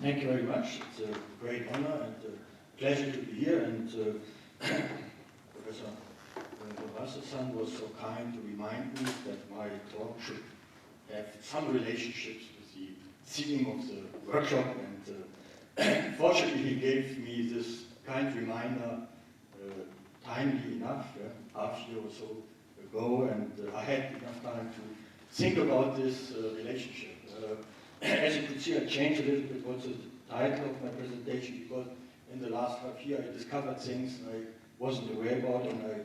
Thank you very much. It's a great honor and a pleasure to be here. And Professor Rauterberg was so kind to remind me that my talk should have some relationships with the theme of the workshop. And fortunately, he gave me this kind reminder timely enough, half year or so ago, and I had enough time to think about this relationship. As you could see, I changed a little bit also the title of my presentation, because in the last half year I discovered things I wasn't aware about and I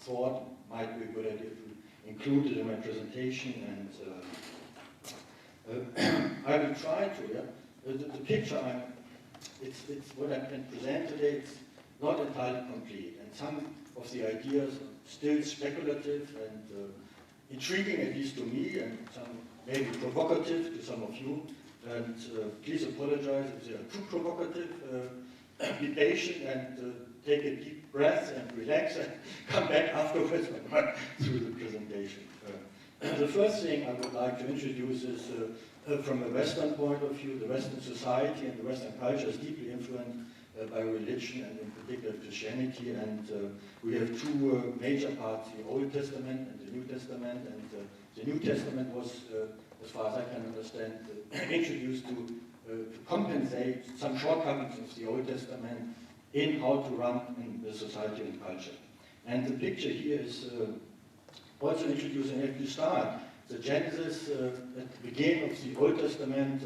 thought might be a good idea to include it in my presentation. And I will try to. The picture, it's what I can present today. It's not entirely complete, and some of the ideas are still speculative and intriguing, at least to me, and some maybe provocative to some of you. And please apologize if they are too provocative. Be patient and take a deep breath and relax and come back afterwards through the presentation. The first thing I would like to introduce is from a Western point of view. The Western society and the Western culture is deeply influenced by religion, and in particular Christianity. And we have two major parts, the Old Testament and the New Testament. And the New Testament was, as far as I can understand, introduced to compensate some shortcomings of the Old Testament in how to run in the society and culture. And the picture here is also introducing at the start. The Genesis, at the beginning of the Old Testament,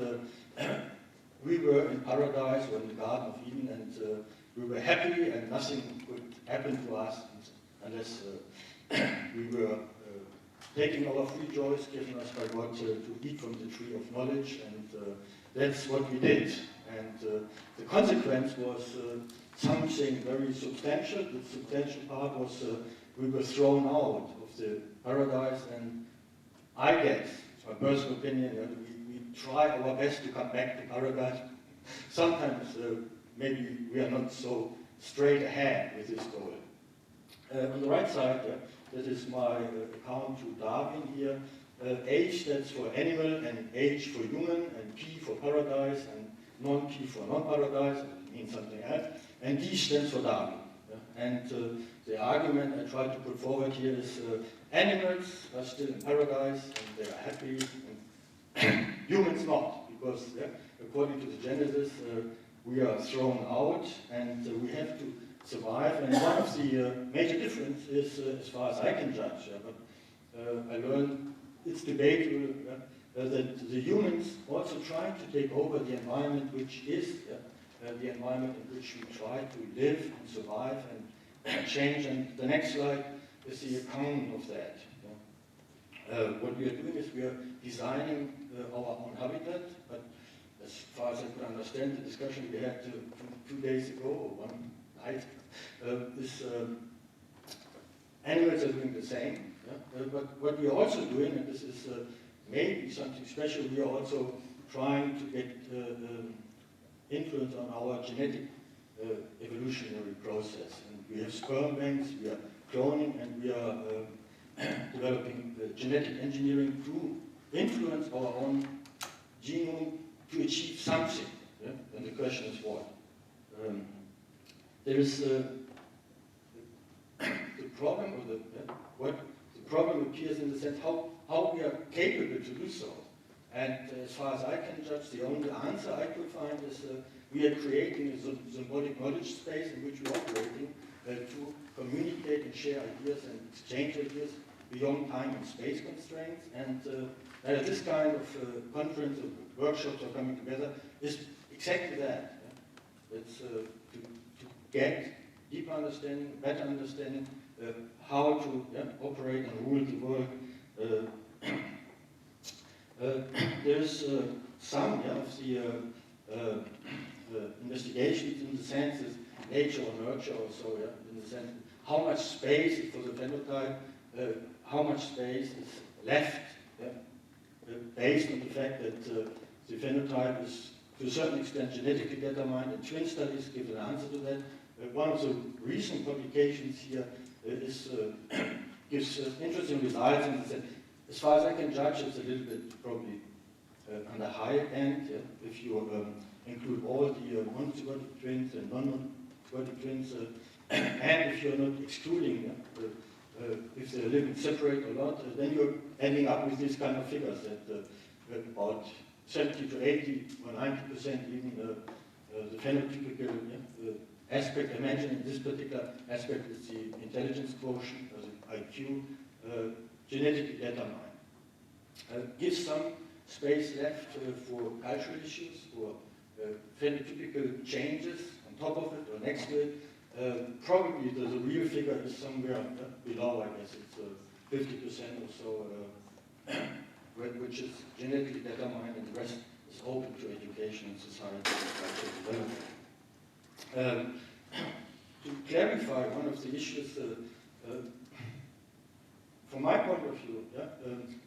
we were in paradise or in the Garden of Eden, and we were happy, and nothing could happen to us unless we were taking our free choice given us by God to eat from the tree of knowledge, and that's what we did. And the consequence was something very substantial. The substantial part was we were thrown out of the paradise, and I guess, it's my personal opinion, we try our best to come back to paradise. Sometimes maybe we are not so straight ahead with this goal. On the right side, that is my account to Darwin here. H stands for animal, and H for human, and P for paradise, and non-P for non-paradise, it means something else, and D stands for Darwin. And the argument I try to put forward here is animals are still in paradise, and they are happy, and humans not, because according to the Genesis, we are thrown out, and we have to survive. And one of the major differences is, as far as I can judge, but I learned it's debatable that the humans also try to take over the environment, which is the environment in which we try to live and survive and change. And the next slide is the account of that. What we are doing is we are designing our own habitat, but as far as I could understand the discussion we had 2 days ago, or one night, animals are doing the same. But what we are also doing, and this is maybe something special, we are also trying to get influence on our genetic evolutionary process. And we have sperm banks, we are cloning, and we are developing genetic engineering to influence our own genome to achieve something. And the question is what? There is the problem, or the problem appears in the sense how we are capable to do so. And as far as I can judge, the only answer I could find is we are creating a symbolic knowledge space in which we are operating to communicate and share ideas and exchange ideas beyond time and space constraints. And this kind of conference or workshops are coming together is exactly that. It's to get deeper understanding, better understanding, how to operate and rule the world. There's some of the investigations in the sense is nature or nurture or so, in the sense how much space is for the phenotype, how much space is left, based on the fact that the phenotype is to a certain extent genetically determined, and twin studies give an answer to that. One of the recent publications here gives interesting results, and as far as I can judge, it's a little bit probably on the high end. If you include all the monozygotic twins and non-monozygotic twins, and if you're not excluding if they're living separate or not, then you're ending up with these kind of figures that about 70 to 80 or 90% even the phenotypical aspect I mentioned in this particular aspect is the intelligence quotient, or the IQ, genetically determined. Gives some space left for cultural issues, for phenotypical changes on top of it or next to it. Probably the real figure is somewhere below, I guess it's 50% or so, which is genetically determined, and the rest is open to education and society and development. To clarify one of the issues, from my point of view,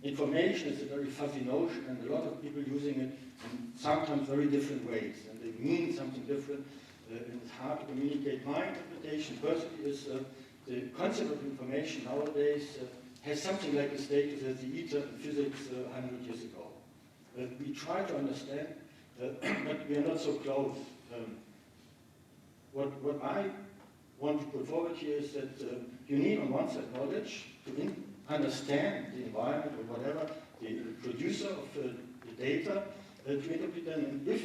information is a very fuzzy notion, and a lot of people using it in sometimes very different ways, and they mean something different. And it's hard to communicate. My interpretation personally is the concept of information nowadays has something like the status as the ether in physics 100 years ago. We try to understand, but we are not so close. What I want to put forward here is that you need on one side knowledge to understand the environment or whatever, the producer of the data, to interpret them, and if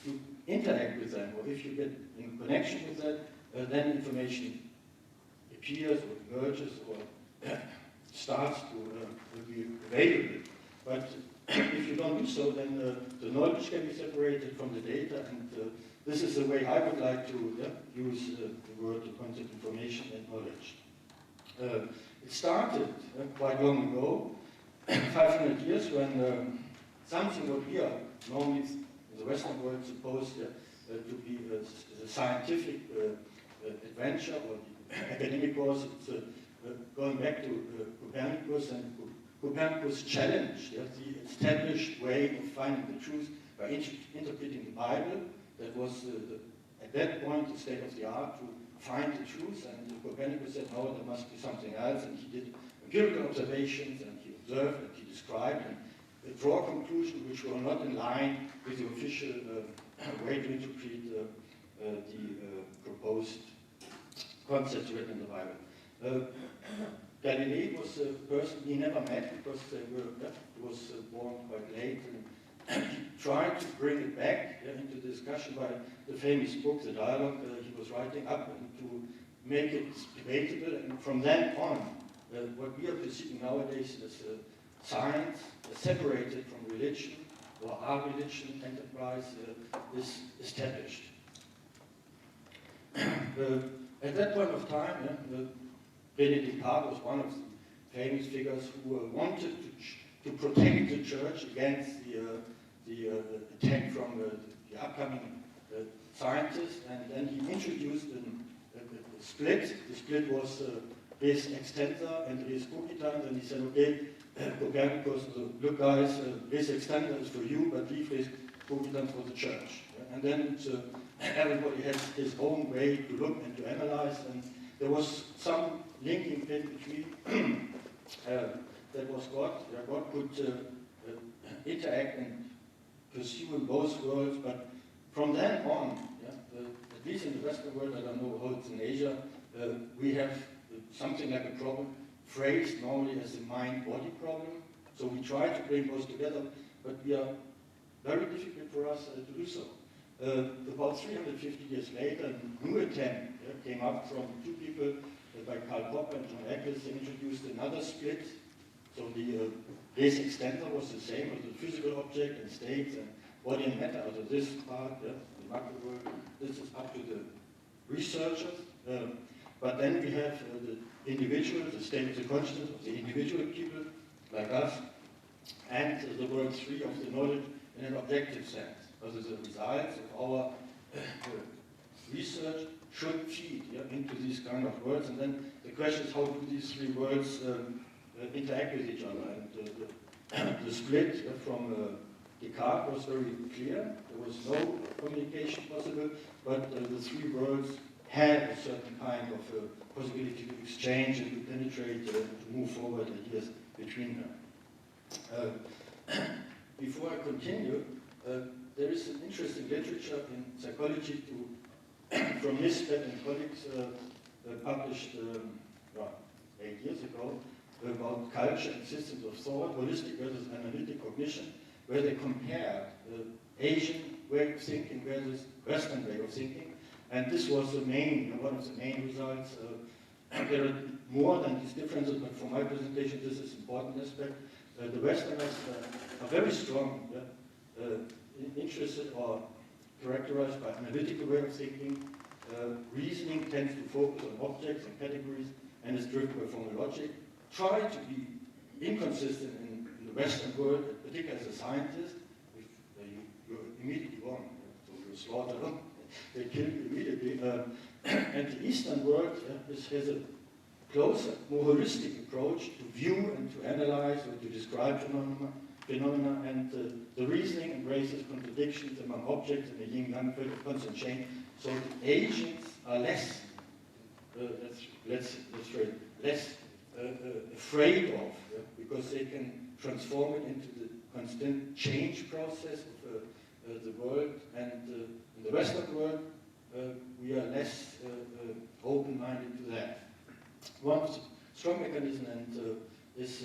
you interact with them, or if you get in connection with that, then information appears or emerges or starts to be available. But if you don't do so, then the knowledge can be separated from the data, and this is the way I would like to use the word, the concept information and knowledge. It started quite long ago, 500 years, when something what we are normally in the Western world supposed to be the scientific adventure or the academic course. It's going back to Copernicus, and Copernicus challenged the established way of finding the truth by interpreting the Bible. That was, at that point, the state of the art to find the truth, and Copernicus said, no, there must be something else, and he did empirical observations, and he observed, and he described, and draw conclusions which were not in line with the official way to interpret the proposed concepts written in the Bible. Galilei was a person he never met because he was born quite late, and he tried to bring it back into discussion by the famous book, the dialogue he was writing up, and to make it debatable. And from then on, what we are perceiving nowadays is science separated from religion, or our religion enterprise is established. At that point of time, René Descartes was one of the famous figures who wanted to protect the church against the attack from the upcoming scientists, and then he introduced a split. The split was res extensa and res cogitans, and he said, okay, Copernicus, look guys, res extensa is for you, but leave res cogitans for the church. And then everybody has his own way to look and to analyze, and there was some linking pin between that was God, where God could interact and pursue in both worlds, but from then on, at least in the Western world, I don't know how it's in Asia, we have something like a problem phrased normally as a mind-body problem. So we try to bring both together, but we are very difficult for us to do so. About 350 years later, a new attempt came up from two people, by Karl Popper and John Eccles. They introduced another split. So the res extensa was the same as the physical object and states and body and matter. Also this part, the macro world, this is up to the researchers. But then we have the individual, the state of the consciousness of the individual people, like us, and the world three of the knowledge in an objective sense. Also the results of our research should feed into these kind of worlds, and then the question is how do these three worlds interact with each other. And the split from Descartes was very clear. There was no communication possible, but the three worlds had a certain kind of possibility to exchange and to penetrate, to move forward ideas between them. Before I continue, there is an interesting literature in psychology from Nisbet and colleagues published 8 years ago about culture and systems of thought, holistic versus analytic cognition, where they compare Asian way of thinking versus Western way of thinking. And this was the main, one of the main results. There are more than these differences, but for my presentation, this is an important aspect. The Westerners are very strong, interested or characterized by analytical way of thinking. Reasoning tends to focus on objects and categories and is driven by formal logic. Try to be inconsistent in the Western world, particularly as a scientist. If you're immediately wrong, so you slaughter them, they kill you immediately. And the Eastern world has a closer, more holistic approach to view and to analyze or to describe phenomena, and the reasoning embraces contradictions among objects in the yin-yang constant chain. So the Asians are less, less afraid of, because they can transform it into the constant change process of the world, and in the Western world we are less open-minded to that. One strong mechanism is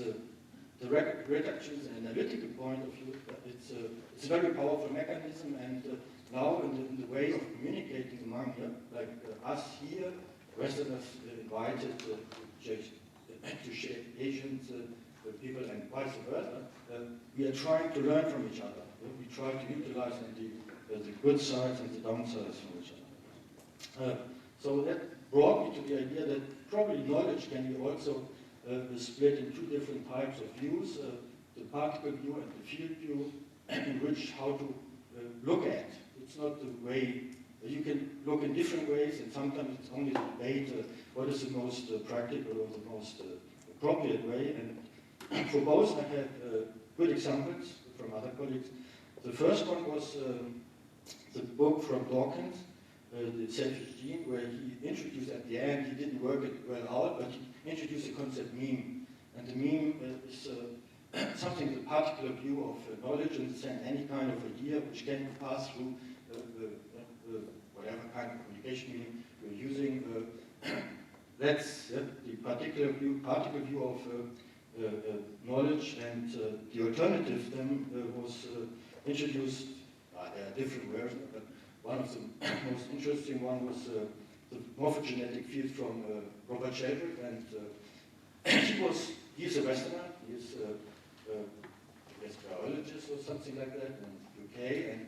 the reductionist and analytical point of view. It's a very powerful mechanism, and now in the way of communicating among like us here, Westerners invited to share Asians people and vice versa, we are trying to learn from each other. We try to utilize the good sides and the downsides from each other. So that brought me to the idea that probably knowledge can be also split in two different types of views, the particle view and the field view, in which how to look at. It's not the way, you can look in different ways, and sometimes it's only the debate what is the most practical or the most appropriate way. And for both I have good examples from other colleagues. The first one was the book from Dawkins, the selfish gene, where he introduced at the end, he didn't work it well out, but he introduced the concept meme. And the meme is something, the particular view of knowledge, in the sense any kind of idea which can pass through whatever kind of communication medium you're using. That's the particular view of knowledge, and the alternative then was introduced. There are different versions, but one of the most interesting one was the morphogenetic field from Robert Sheldrake, and he's a Westerner, he's I guess biologist or something like that in the UK, and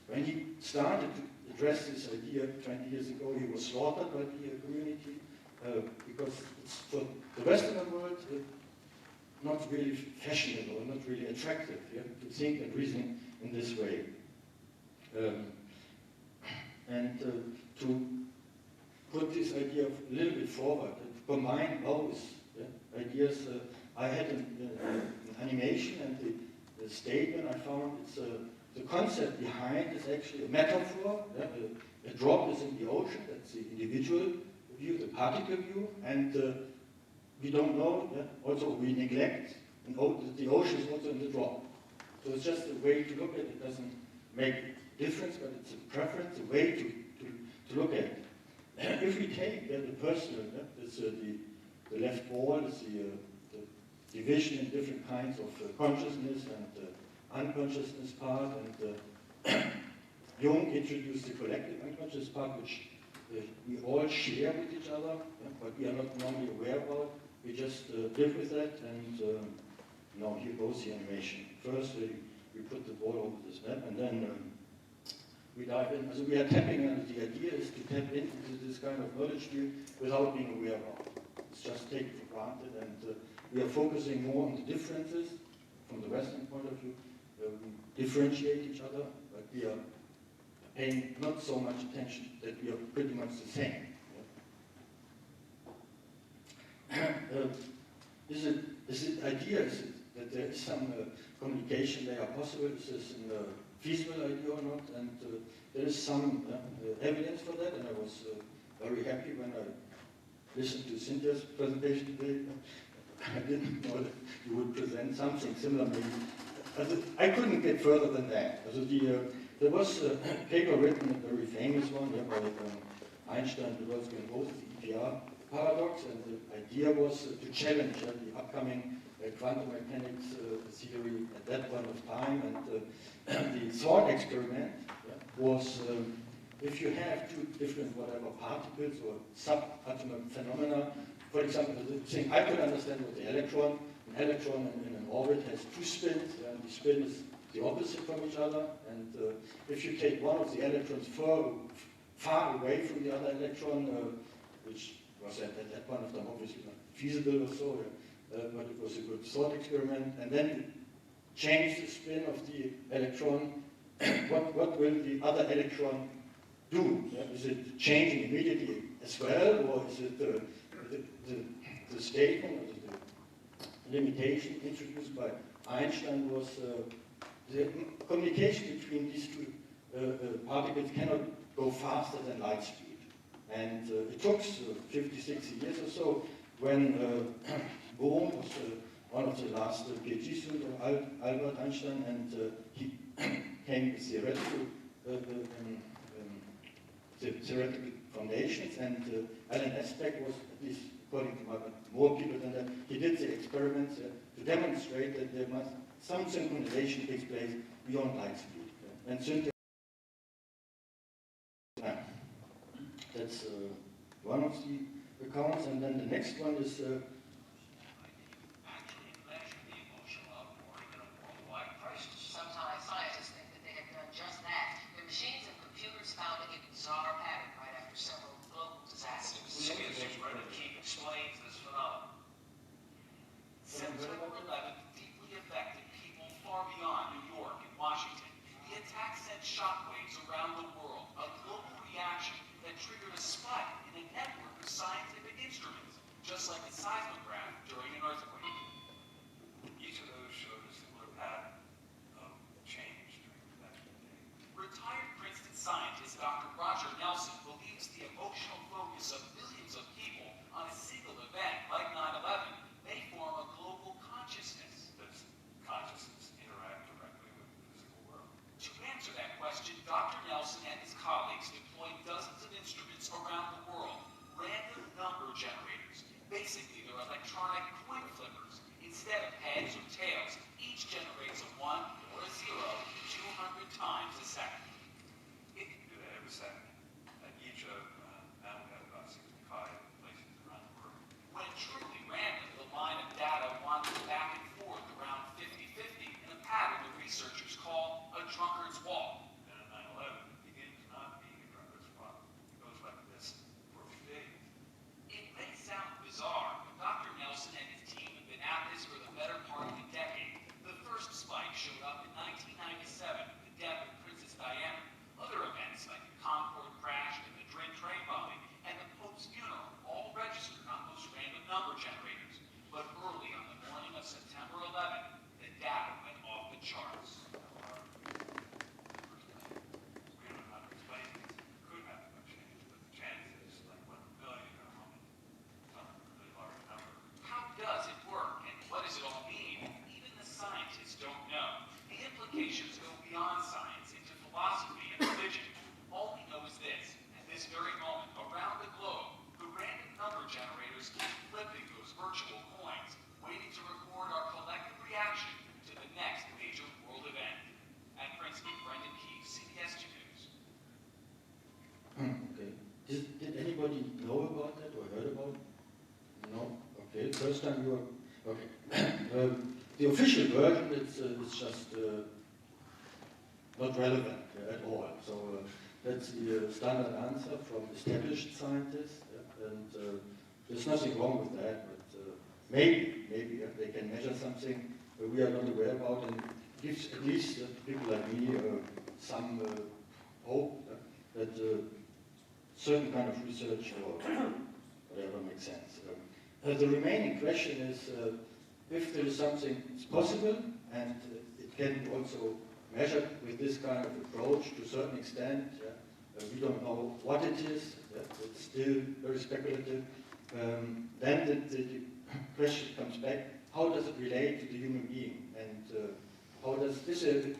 when he started to address this idea 20 years ago, he was slaughtered by the community because it's for the Western world not really fashionable, not really attractive to think and reason in this way. And to put this idea a little bit forward, to combine both ideas, I had an animation, and the statement I found, it's the concept behind is actually a metaphor. A drop is in the ocean, that's the individual view, the particle view, and we don't know, also we neglect, and the ocean is also in the drop. So it's just a way to look at it. It doesn't make a difference, but it's a preference, a way to look at it. If we take the personal, the left ball is the division in different kinds of consciousness and unconsciousness part, and Jung introduced the collective unconscious part, which we all share with each other, but we are not normally aware about. We just live with that, and now here goes the animation. First, we put the ball over this map, and then we dive in. So we are tapping, and the idea is to tap into this kind of knowledge field without being aware of it. It's just taken for granted, and we are focusing more on the differences from the Western point of view. We differentiate each other, but we are paying not so much attention that we are pretty much the same. Is the idea is that there is some communication there possible? Is this a feasible idea or not? And there is some evidence for that, and I was very happy when I listened to Cynthia's presentation today. I didn't know that you would present something similar maybe. I couldn't get further than that. there was a paper written, a very famous one, yeah, by Einstein, Podolsky, and both, the EPR paradox, and the idea was to challenge the upcoming quantum mechanics theory at that point of time. And the thought experiment was if you have two different whatever particles or subatomic phenomena, for example, the thing I could understand was the electron. An electron in an orbit has two spins, and the spin is the opposite from each other. And if you take one of the electrons far away from the other electron, which was at that point of time obviously not feasible or so, but it was a good thought experiment, and then change the spin of the electron, what will the other electron do? Is it changing immediately as well, or is it the statement, or the limitation introduced by Einstein was the communication between these two particles cannot go faster than light speed. And it took 50, 60 years or so when Bohm was one of the last PhD students of Albert Einstein, and he came with theoretical foundations, and Alan Aspect was, at least according to more people than that, he did the experiments to demonstrate that there must some synchronization takes place beyond light speed. And that's one of the accounts, and then the next one is actually measure the emotional outpouring in a worldwide crisis. Sometimes scientists think that they have done just that. Their machines and computers found a bizarre pattern right after several global disasters. Brendan Keefe explains this phenomenon. September 11th deeply affected people far beyond New York and Washington. The attack sent shockwaves around the world, a global reaction that triggered a spike in a network of scientific instruments, just like a seismograph during an earthquake. Each of those showed a similar pattern of change during that day. Retired Princeton scientist Dr. Roger Nelson believes the emotional focus of millions of people on a single event like 9/11 may form a global consciousness. Does consciousness interact directly with the physical world? To answer that question, Dr. Nelson and his colleagues deployed dozens of instruments around the world, random number generators. Basically, they're electronic coin flippers. Instead of heads or tails, each generates a 1 or a 0 200 times a second. You can do that every second. At each of, now we have about 65 places around the world. When truly random, the line of data wanders back and forth around 50-50 in a pattern the researchers call a drunkard's walk. And at 9/11, it begins not being a drunkard's walk. It goes like this for a few days. It may sound bizarre, but Dr. Nelson and his team have been at this for the better part of a decade. The first spike showed up in 1997 with the death of Princess Diana. Other events like the Concorde crash, the Madrid train bombing, and the Pope's funeral all registered on those random number generators. But early on the morning of September 11th, the data went off the charts. We don't know how to explain things. It could happen by change, but the chance is like 1 in a million or some really large number. How does it work, and what does it all mean? Even the scientists don't know. The implications go beyond science into philosophy and religion. All we know is this: at this very moment, around the globe, the random number generators keep flipping those virtual coins, waiting to record our collective reaction to the next major world event. At Princeton, Brendan Keefe, CBS 2 News. okay. Did anybody know about that or heard about it? No? Okay, first time you were... Okay. The official version is just not relevant at all. So that's the standard answer from established scientists, and there's nothing wrong with that, but maybe they can measure something we are not aware about, and gives at least people like me some hope that certain kind of research or whatever makes sense. The remaining question is if there is something that's possible and it can be also measured with this kind of approach to a certain extent. We don't know what it is. It's still very speculative. Then the question comes back, how does it relate to the human being? And how does this a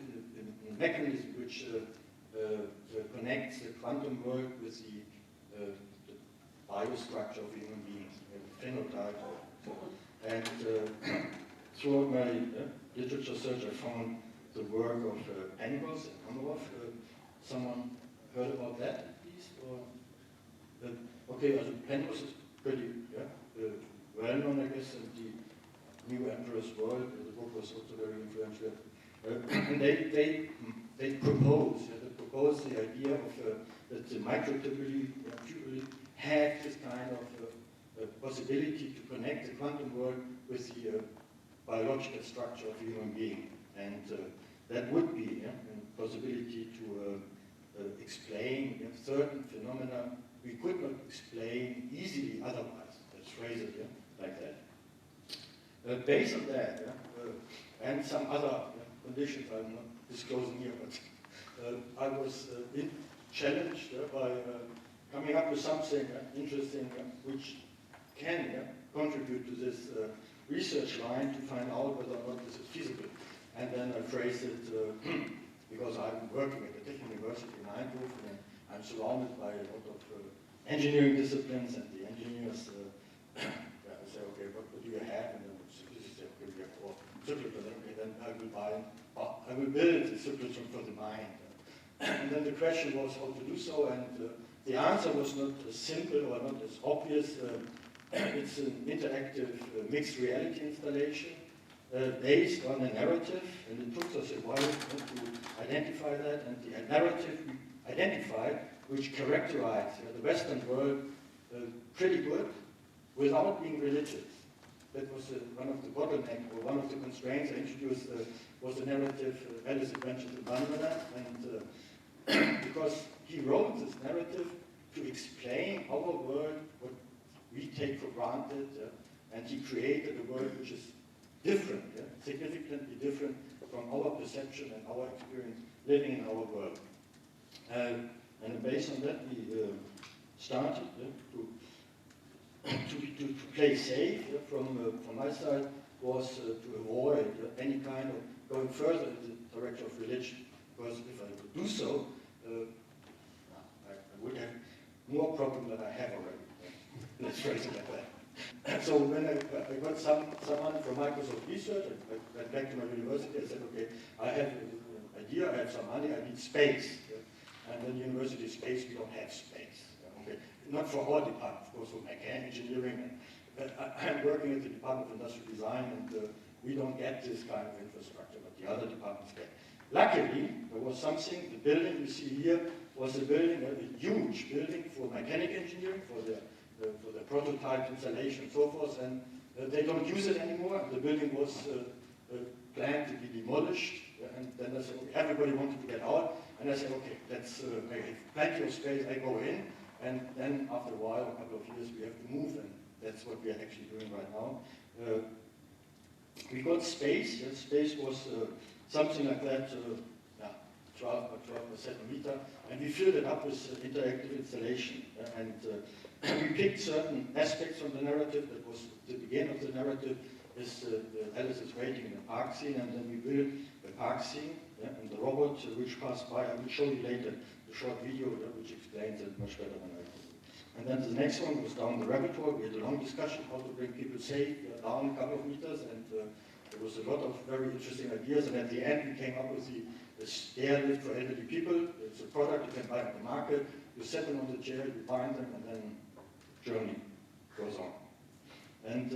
mechanism which connects the quantum world with the biostructure of human beings, the phenotype. And throughout my literature search, I found the work of Pengros and Amorov. Someone heard about that at least? Or, okay, Pengros is pretty well known, I guess, in the New Emperor's World. The book was also very influential. And they propose the idea of that the microtubuli have this kind of possibility to connect the quantum world with the biological structure of a human being. And that would be a possibility to explain certain phenomena we could not explain easily otherwise. Let's phrase it like that. Based on that, and some other conditions I'm not disclosing here, but I was challenged by coming up with something interesting which can contribute to this research line to find out whether or not this is feasible. And then I phrased it because I'm working at the Technical University in Eindhoven, and I'm surrounded by a lot of engineering disciplines, and the engineers say, okay, what do you have? And then the physicists say, okay, we have four cyclicals. Okay, then I will build the cyclism for the mind. And then the question was how to do so, and the answer was not as simple or not as obvious. It's an interactive mixed reality installation based on a narrative, and it took us a while to identify that, and the narrative we identified, which characterized the Western world pretty good without being religious. That was one of the bottlenecks, or one of the constraints I introduced was the narrative Alice Adventures in Wonderland, and because he wrote this narrative to explain our world, what we take for granted, and he created a world which is different, significantly different from our perception and our experience living in our world. And based on that, we started to play safe. From my side was to avoid any kind of going further in the direction of religion, because if I would do so, I would have more problem than I have already. Let's phrase it like that. So when I got someone from Microsoft Research, I went back to my university, I said, okay, I have an idea, I have some money, I need space. And then university space, we don't have space. Okay. Not for our department, of course, for mechanical engineering. I'm working at the Department of Industrial Design, and we don't get this kind of infrastructure, but the other departments get. Luckily, there was something, the building you see here was a building, a huge building for mechanical engineering, for the prototype installation and so forth, and they don't use it anymore. The building was planned to be demolished, and then I said, okay, everybody wanted to get out, and I said, okay, that's I have plenty of space, I go in, and then after a while, a couple of years, we have to move, and that's what we are actually doing right now. We got space. Space was something like that, 12 by 7 meter, and we filled it up with interactive installation. And we picked certain aspects from the narrative. That was the beginning of the narrative. Is Alice is waiting in a park scene, and then we built the park scene, and the robot which passed by. I will show you later the short video which explains it much better than I do. And then the next one was down the rabbit hole. We had a long discussion how to bring people safe down a couple of meters, and there was a lot of very interesting ideas. And at the end, we came up with the stair lift for elderly people. It's a product you can buy at the market. You set them on the chair, you bind them, and then journey goes on. And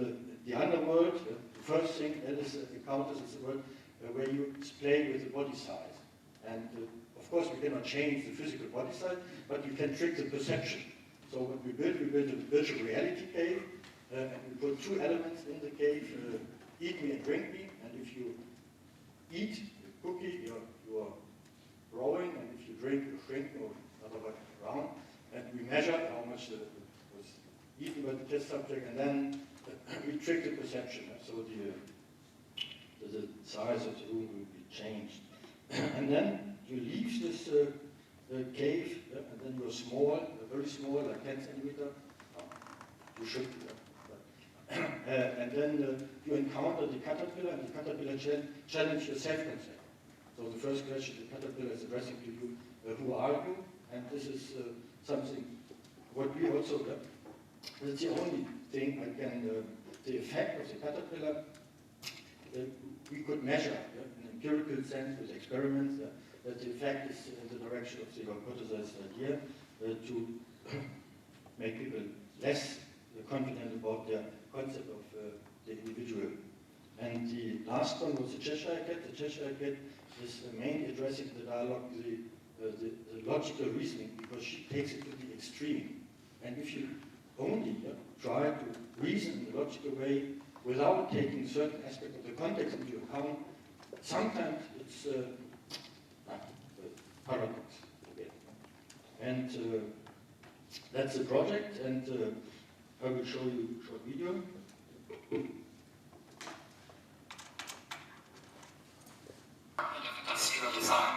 the underworld, the first thing Alice encounters is the world where you play with the body size. And of course, we cannot change the physical body size, but you can trick the perception. So what we built a virtual reality cave, and we put two elements in the cave, eat me and drink me. And if you eat the cookie, you are growing, and if you drink, you shrink, or otherwise round. And we measure how much was eaten by the test subject, and then we trick the perception. So the size of the room will be changed. And then you leave this cave, and then you're small, very small, like 10 centimeter. You should be and then you encounter the caterpillar, and the caterpillar challenge your self-concept. So the first question the caterpillar is addressing to you, who are you? And this is something what we also got. That's the only thing I can, the effect of the caterpillar, we could measure in an empirical sense with experiments, that the effect is in the direction of the hypothesized idea to make people less confident about their concept of the individual. And the last one was the Cheshire Cat. The Cheshire Cat is mainly addressing the dialogue, the logical reasoning, because she takes it to the extreme. And if you only try to reason in a logical way without taking certain aspects of the context into account, sometimes it's paradox again. And that's the project, and I will show you a short video. Industrial design,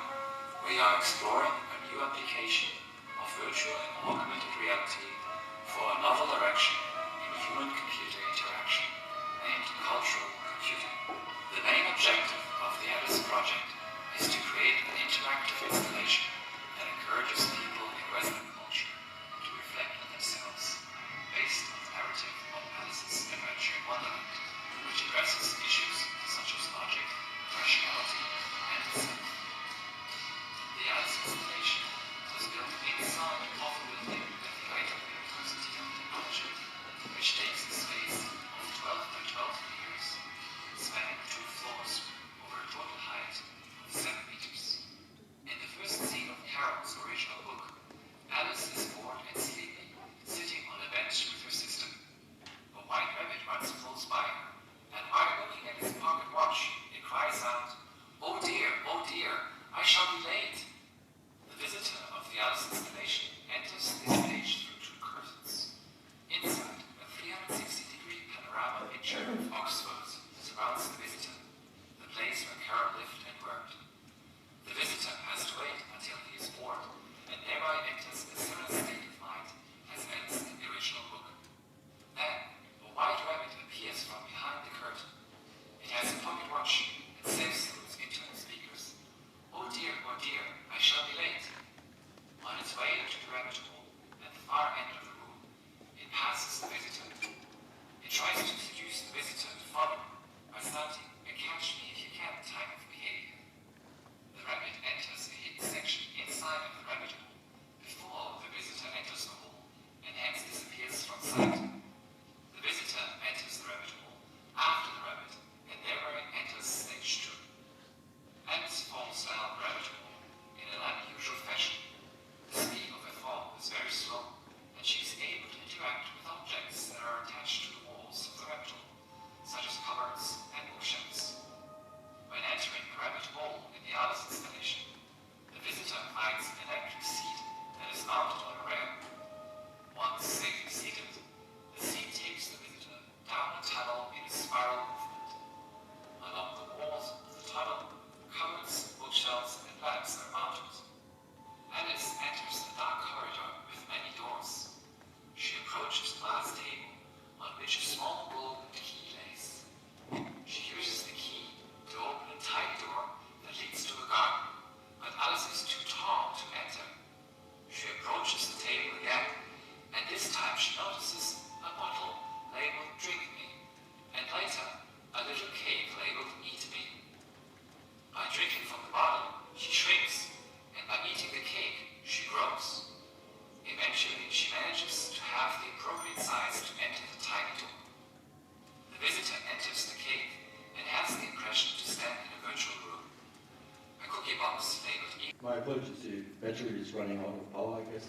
we are exploring a new application of virtual and augmented reality for a novel direction in human-computer interaction named cultural computing. The main objective of the ALICE project is to create an interactive installation that encourages people in Western culture to reflect on themselves based on the narrative of Alice's Adventure in Wonderland, which addresses issues such as logic, rationality, and self. The ALICE installation was built inside of a building at the Kyoto University of Technology, which takes a space of 12 by 12 meters, spanning 2 floors over a total height of 7 meters. In the first scene of Carol's original book, Alice is bored and sleepy, sitting on a bench with her sister. A white rabbit runs close by her, and while looking at his pocket watch, it cries out, oh dear, I shall be late." The visitor of the Alice installation enters this stage through 2 curtains. Inside, a 360-degree panorama picture of Oxford surrounds the visitor, the place where Carol lived and worked. The visitor has to wait until he is bored, and thereby enters a similar state of mind as ends in the original book. Then, a white rabbit appears from behind the curtain. It has a pocket watch and says through its internal speakers, oh dear, I shall be late." On its way to the rabbit hole at the far end of the room, it passes the visitor. It tries to seduce the visitor to follow by starting a catch me if you can type of behavior. The rabbit enters a hidden section inside of the rabbit hole before the visitor enters the hole and hence disappears from sight. The visitor enters the rabbit hole after the rabbit and thereby enters stage 2. Alice falls down the rabbit hole in an unusual fashion. The speed of her fall is very slow, and she is able to interact with objects that are attached to the walls of the rabbit hole, such as cupboards and bookshelves. When entering the rabbit hole in the Alice installation, the visitor finds an electric seat that is mounted on a rail. Once safely seated, the seat takes the visitor down a tunnel in a spiral movement. Along the walls of the tunnel, cupboards, bookshelves, and lamps are mounted. Alice enters the dark corridor with many doors. She approaches a glass table on which a small golden key lays. She uses the key to open a tiny door that leads to a garden, but Alice is too tall to enter. She approaches the table again, and this time she notices a bottle labeled Drink Me, and later a little cake labeled Eat Me. By drinking from the bottle, she shrinks, and by eating the cake, she grows. Eventually, she manages to have the appropriate size to enter the tiny door. The visitor enters the cave and has the impression to stand in a virtual room. A cookie box labeled Eat. My apologies, the battery is running out of power, I guess.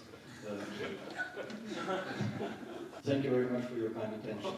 Thank you very much for your kind attention.